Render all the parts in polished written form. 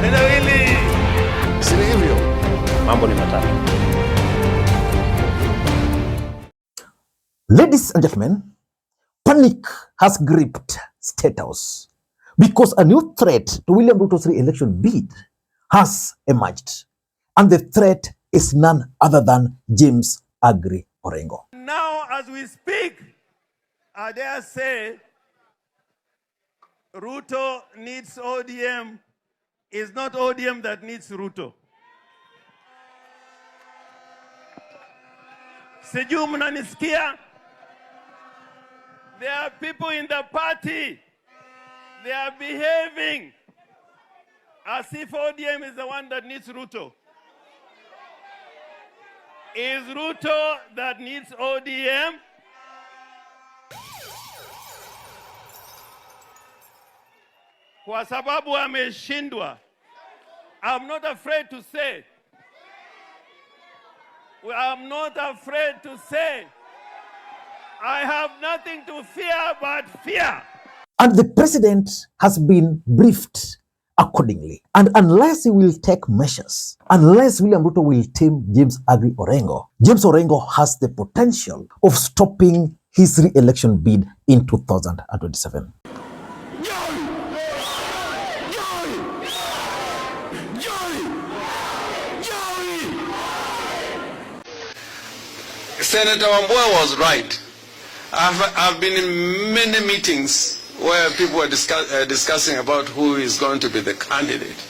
Neno hili si hivyo. Mambo ni matatu. Ladies and gentlemen, panic has gripped State House because a new threat to William Ruto's re-election bid has emerged. And the threat is none other than James Aggrey Orengo. Now, as we speak, I dare say, Ruto needs ODM. It's not ODM that needs Ruto. Sijui mnanisikia? There are people in the party. They are behaving as if ODM is the one that needs Ruto. Is Ruto that needs ODM? Kwa sababu ameshindwa. I'm not afraid to say. I'm not afraid to say. I have nothing to fear but fear. And the president has been briefed accordingly. And unless he will take measures, unless William Ruto will tame James Aggrey Orengo, James Orengo has the potential of stopping his re-election bid in 2027. Senator Wambua was right. I've been in many meetings where people were discussing about who is going to be the candidate.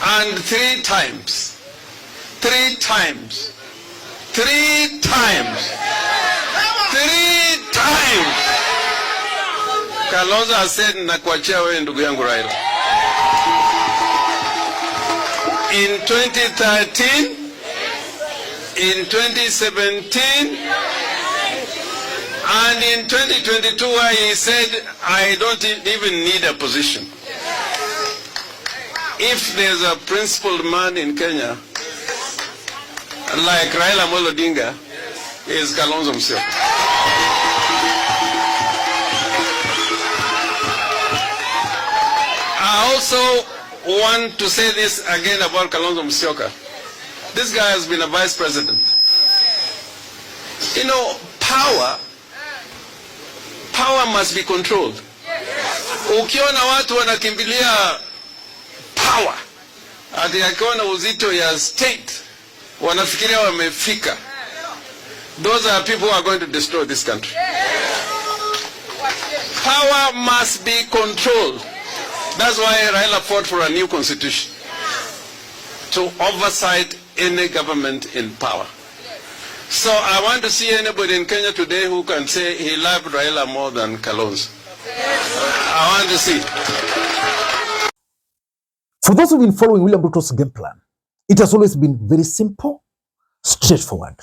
And three times, Kalonzo has said, nakuachia wewe ndugu yangu Raila. In 2013, in 2017, and in 2022, where he said, I don't even need a position. If there's a principled man in Kenya, like Raila Odinga, is Kalonzo himself. I also want to say this again about Kalonzo Musyoka. This guy has been a vice president. You know, power must be controlled. Ukiona watu wanakimbilia power, ati akiona uzito ya state, wanafikiria wamefika. Those are people who are going to destroy this country. Power must be controlled. That's why Raila fought for a new constitution to oversight any government in power. So I want to see anybody in Kenya today who can say he loved Raila more than Kalonzo. I want to see. For those who've been following William Ruto's game plan, it has always been very simple, straightforward.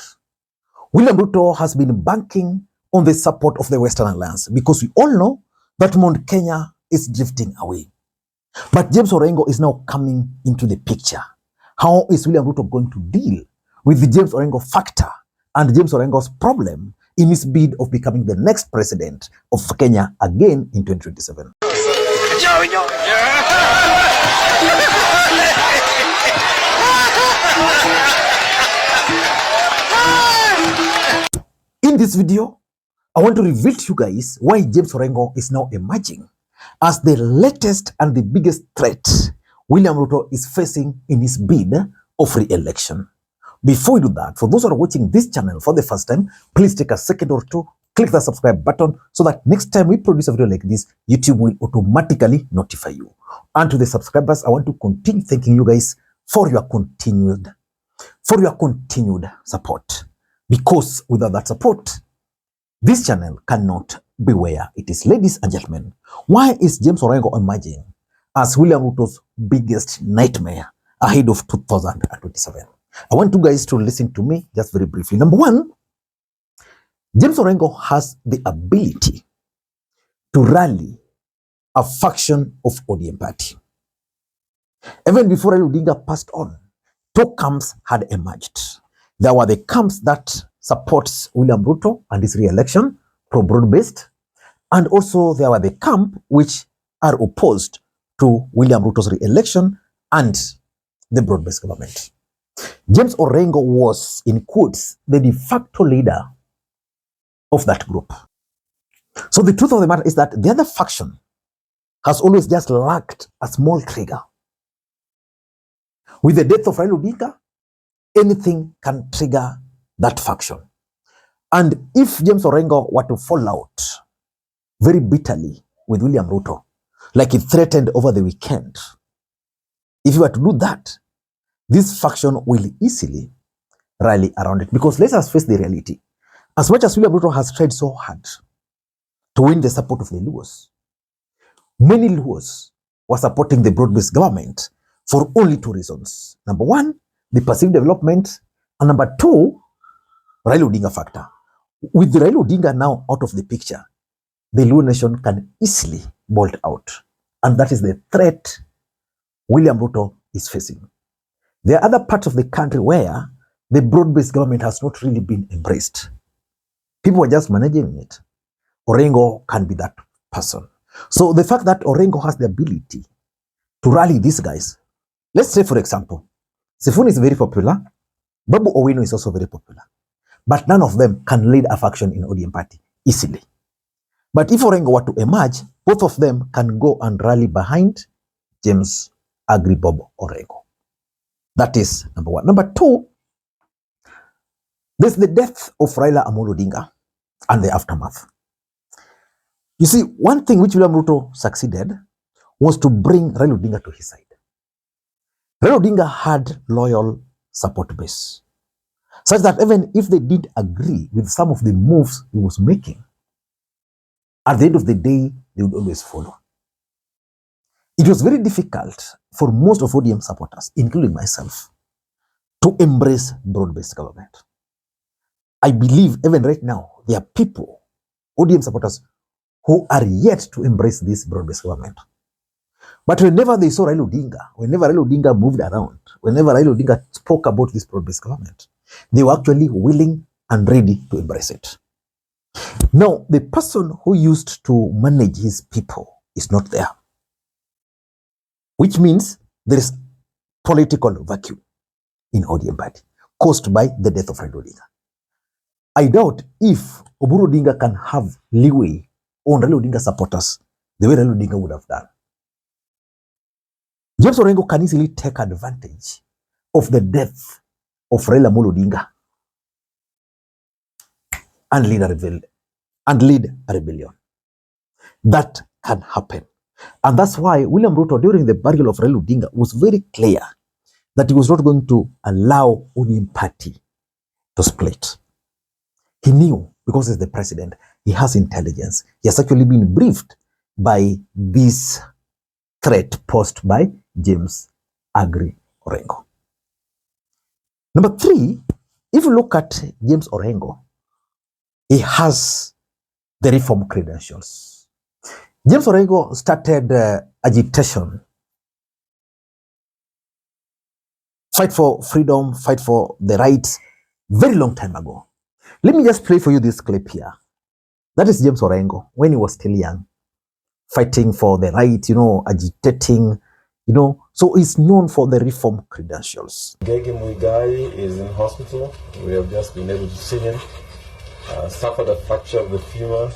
William Ruto has been banking on the support of the Western Alliance because we all know that Mount Kenya is drifting away. But James Orengo is now coming into the picture. How is William Ruto going to deal with the James Orengo factor and James Orengo's problem in his bid of becoming the next president of Kenya again in 2027? In this video, I want to reveal to you guys why James Orengo is now emerging as the latest and the biggest threat William Ruto is facing in his bid of re-election. Before we do that, for those who are watching this channel for the first time, please take a second or two, click the subscribe button so that next time we produce a video like this, YouTube will automatically notify you. And to the subscribers, I want to continue thanking you guys for your continued support. Because without that support, this channel cannot be where it is. Ladies and gentlemen, why is James Orengo emerging as William Ruto's biggest nightmare ahead of 2027? I want you guys to listen to me just very briefly. Number one, James Orengo has the ability to rally a faction of ODM party. Even before Raila Odinga passed on, two camps had emerged. There were the camps that supports William Ruto and his re-election, pro-broad-based, and also there were the camp which are opposed to William Ruto's re-election and the broad-based government. James Orengo was, in quotes, the de facto leader of that group. So the truth of the matter is that the other faction has always just lacked a small trigger. With the death of Raila Odinga, anything can trigger that faction. And if James Orengo were to fall out very bitterly with William Ruto, like he threatened over the weekend, if he were to do that, this faction will easily rally around it. Because let us face the reality. As much as William Ruto has tried so hard to win the support of the Luos, many Luos were supporting the broad-based government for only two reasons. Number one, the perceived development, and number two, Raila Odinga factor. With the Raila Odinga now out of the picture, the Luo nation can easily bolt out. And that is the threat William Ruto is facing. There are other parts of the country where the broad-based government has not really been embraced. People are just managing it. Orengo can be that person. So the fact that Orengo has the ability to rally these guys, let's say, for example, Sifuni is very popular, Babu Owino is also very popular, but none of them can lead a faction in ODM party easily. But if Orengo were to emerge, both of them can go and rally behind James Agribobo Orengo. That is number one. Number two, there's the death of Raila Odinga and the aftermath. You see, one thing which William Ruto succeeded was to bring Raila Odinga to his side. Raila Odinga had loyal support base, such that even if they did agree with some of the moves he was making, at the end of the day, they would always follow. It was very difficult for most of ODM supporters, including myself, to embrace broad-based government. I believe even right now, there are people, ODM supporters, who are yet to embrace this broad-based government. But whenever they saw Raila Odinga, whenever Raila Odinga moved around, whenever Raila Odinga spoke about this broad-based government, they were actually willing and ready to embrace it. Now, the person who used to manage his people is not there, which means there is political vacuum in ODM party caused by the death of Raila Odinga. I doubt if Uhuru Odinga can have leeway on Raila Odinga supporters the way Raila Odinga would have done. James Orengo can easily take advantage of the death of Raila Odinga and lead a rebellion. That can happen. And that's why William Ruto, during the burial of Raila Odinga, was very clear that he was not going to allow ODM party to split. He knew, because he's the president, he has intelligence. He has actually been briefed by this threat posed by James Agri Orengo. Number three, if you look at James Orengo, he has the reform credentials. James Orengo started agitation, fight for freedom, fight for the rights, very long time ago. Let me just play for you this clip here. That is James Orengo when he was still young, fighting for the right, agitating, so he's known for the reform credentials. Gege Muigai is in hospital. We have just been able to see him. Suffered a fracture of the femur.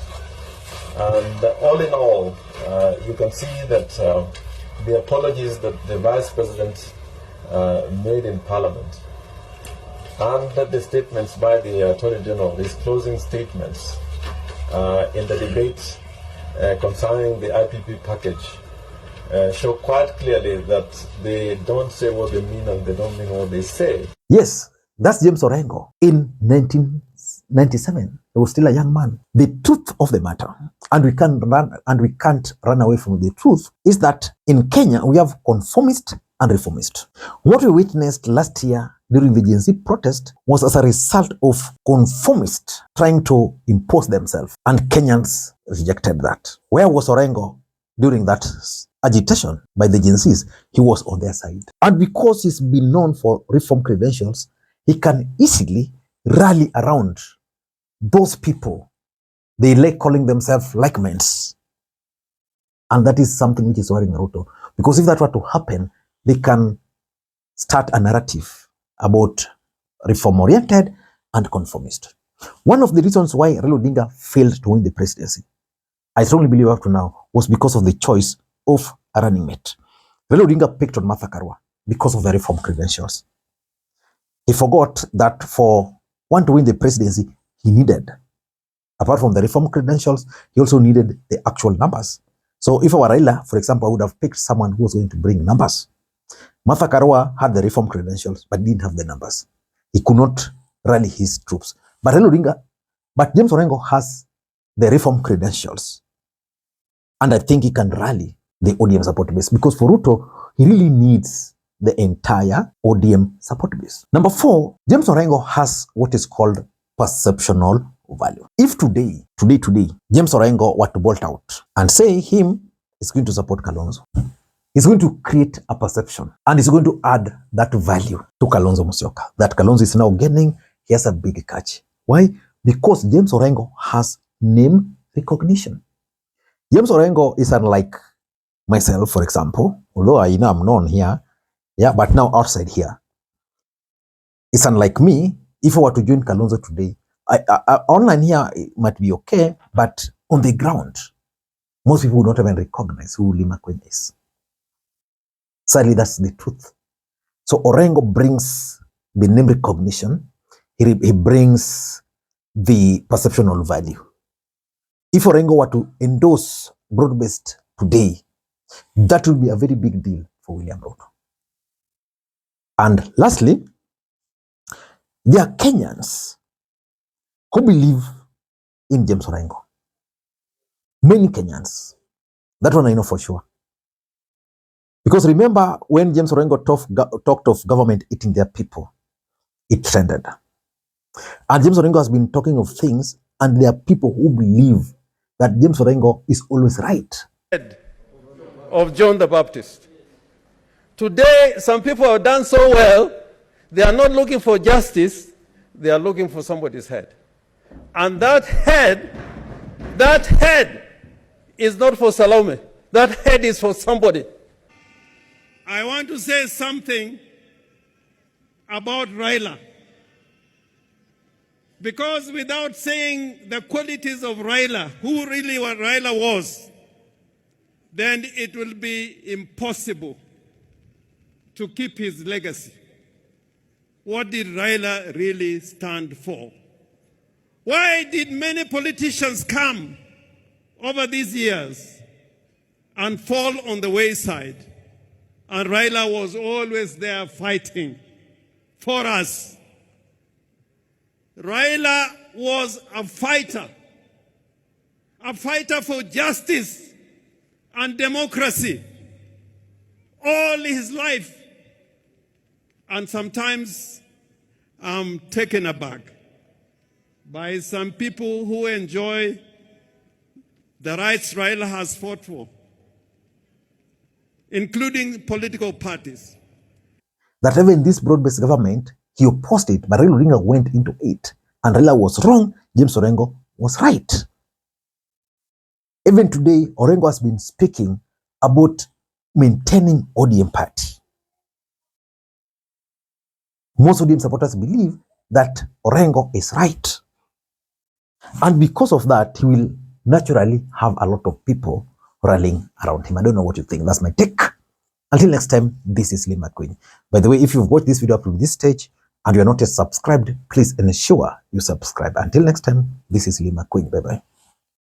And all in all, you can see that the apologies that the Vice President made in Parliament and the statements by the Attorney General, his closing statements in the debate concerning the IPP package, show quite clearly that they don't say what they mean and they don't mean what they say. Yes, that's James Orengo. In 1997, he was still a young man. The truth of the matter, and we can't run away from the truth, is that in Kenya we have conformist and reformist. What we witnessed last year during the Gen Z protest was as a result of conformists trying to impose themselves, and Kenyans rejected that. Where was Orengo during that agitation by the Gen Zs? He was on their side. And because he's been known for reform credentials, he can easily rally around those people. They like calling themselves like-minds. And that is something which is worrying Ruto. Because if that were to happen, they can start a narrative about reform-oriented and conformist. One of the reasons why Raila Odinga failed to win the presidency, I strongly believe up to now, was because of the choice of a running mate. Raila Odinga picked on Martha Karua because of the reform credentials. He forgot that for one to win the presidency, he needed, apart from the reform credentials, he also needed the actual numbers. So if I were Raila, for example, I would have picked someone who was going to bring numbers. Martha Karua had the reform credentials, but didn't have the numbers. He could not rally his troops. But James Orengo has the reform credentials. And I think he can rally the ODM support base. Because for Ruto, he really needs the entire ODM support base. Number 4, James Orengo has what is called perceptional value. If today, James Orengo were to bolt out and say him is going to support Kalonzo, he's going to create a perception and he's going to add that value to Kalonzo Musyoka. That Kalonzo is now gaining, he has a big catch. Why? Because James Orengo has name recognition. James Orengo is unlike myself, for example, although I know I'm known here, but now outside here. It's unlike me. If I were to join Kalonzo today, online here it might be okay, but on the ground, most people would not even recognize who Makwiny is. Sadly, that's the truth. So Orengo brings the name recognition. He brings the perceptual value. If Orengo were to endorse broad-based today, that would be a very big deal for William Ruto. And lastly, there are Kenyans who believe in James Orengo. Many Kenyans. That one I know for sure. Because remember when James Orengo talked of government eating their people, it trended. And James Orengo has been talking of things, and there are people who believe that James Orengo is always right. Of John the Baptist. Today, some people have done so well, they are not looking for justice, they are looking for somebody's head. And that head is not for Salome. That head is for somebody. I want to say something about Raila. Because without saying the qualities of Raila, who really what Raila was, then it will be impossible to keep his legacy. What did Raila really stand for? Why did many politicians come over these years and fall on the wayside? And Raila was always there fighting for us. Raila was a fighter for justice and democracy all his life. And sometimes I'm taken aback by some people who enjoy the rights Raila has fought for, including political parties. That even in this broad-based government, he opposed it, but Raila Odinga went into it. And Raila was wrong, James Orengo was right. Even today, Orengo has been speaking about maintaining ODM party. Most ODM supporters believe that Orengo is right. And because of that, he will naturally have a lot of people rallying around him. I don't know what you think. That's my take. Until next time, this is Makwiny. By the way, if you've watched this video up to this stage and you're not yet subscribed, please ensure you subscribe. Until next time, this is Makwiny. Bye-bye.